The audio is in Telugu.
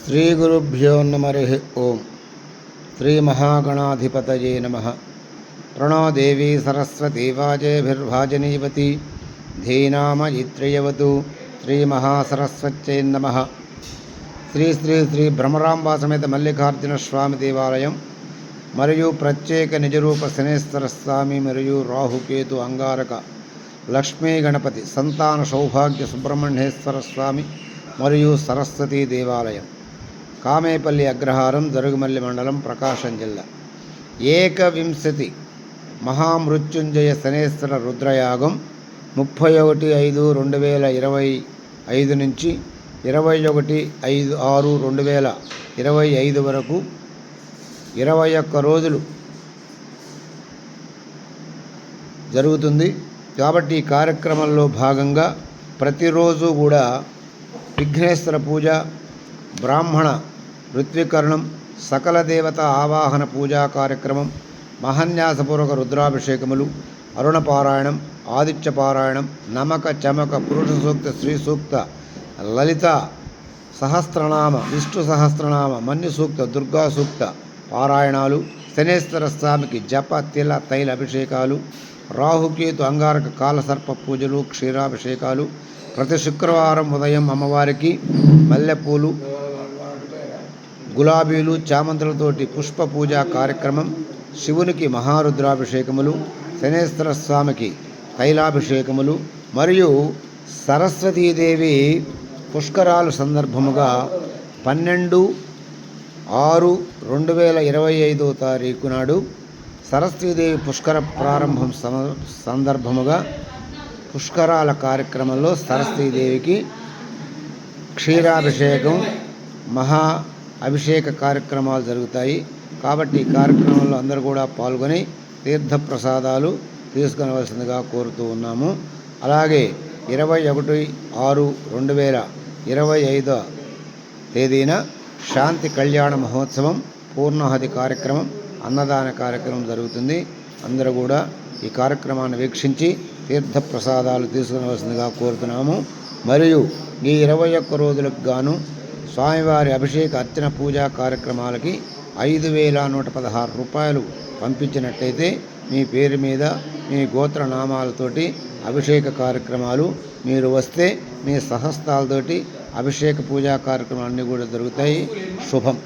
श्रीगुरुभ्यो नमः। ओं श्रीमहागणाधिपतये नमः। प्रणो देवी सरस्वती वाजेभिर्भाजनीवती धीनामयित्र्यवतु श्रीमहासरस्वत्यै नमः। श्री श्री श्री ब्रह्मरांबा समेत मल्लिकार्जुन स्वामी देवालयं मरियु प्रत्येक निजरूप शनेश्वर स्वामी मरियु राहुकेतु अंगारक लक्ष्मी गणपति संतान सौभाग्य सुब्रह्मण्येश्वर स्वामी मरियु सरस्वती देवालयं कामेपल्ली अग्रहारं जरुगमल्ली मंडलं प्रकाशं जिल्ला। एकविंशति महामृत्युंजय शनेश्वर रुद्रयागं 31/5/2025 నుంచి 21/6/2025 వరకు 21 రోజులు జరుగుతుంది। కాబట్టి ఈ కార్యక్రమంలో భాగంగా ప్రతిరోజు కూడా విఘ్నేశ్వర పూజ, బ్రాహ్మణ ఋత్వీకరణం, సకల దేవత ఆవాహన పూజా కార్యక్రమం, మహాన్యాసపూర్వక రుద్రాభిషేకములు, అరుణ పారాయణం, ఆదిత్య పారాయణం, నమక చమక పురుష సూక్త, శ్రీ సూక్త, లలిత సహస్రనామ, విష్ణు సహస్రనామ, మన్యు సూక్త, దుర్గా సూక్త పారాయణాలు, శనేశ్వర స్వామికి జప తిల తైల అభిషేకాలు, రాహుకేతు అంగారక కాలసర్ప పూజలు, క్షీరాభిషేకాలు, ప్రతి శుక్రవారం ఉదయం అమ్మవారికి మల్లెపూలు, గులాబీలు, చామంతులతోటి పుష్ప పూజా కార్యక్రమం, శివునికి మహారుద్రాభిషేకములు, శనేశ్వర స్వామికి తైలాభిషేకములు మరియు సరస్వతీదేవి పుష్కరాలు సందర్భముగా 12/6/2025 నాడు సరస్వతీదేవి పుష్కర ప్రారంభం సందర్భముగా పుష్కరాల కార్యక్రమంలో సరస్వతీదేవికి క్షీరాభిషేకం, మహా అభిషేక కార్యక్రమాలు జరుగుతాయి। కాబట్టి ఈ కార్యక్రమంలో అందరూ కూడా పాల్గొని తీర్థప్రసాదాలు తీసుకునవలసిందిగా కోరుతూ ఉన్నాము। అలాగే 21/6/2025 తేదీన శాంతి కళ్యాణ మహోత్సవం, పూర్ణాహతి కార్యక్రమం, అన్నదాన కార్యక్రమం జరుగుతుంది। అందరూ కూడా ఈ కార్యక్రమాన్ని వీక్షించి తీర్థప్రసాదాలు తీసుకునవలసిందిగా కోరుతున్నాము। మరియు ఈ 21 రోజులకు గాను స్వామివారి అభిషేక అర్చన పూజా కార్యక్రమాలకి 5,116 రూపాయలు పంపించినట్టయితే మీ పేరు మీద మీ గోత్ర నామాలతోటి అభిషేక కార్యక్రమాలు, మీరు వస్తే మీ సహస్తాలతోటి అభిషేక పూజా కార్యక్రమాలు అన్నీ కూడా జరుగుతాయి। శుభం।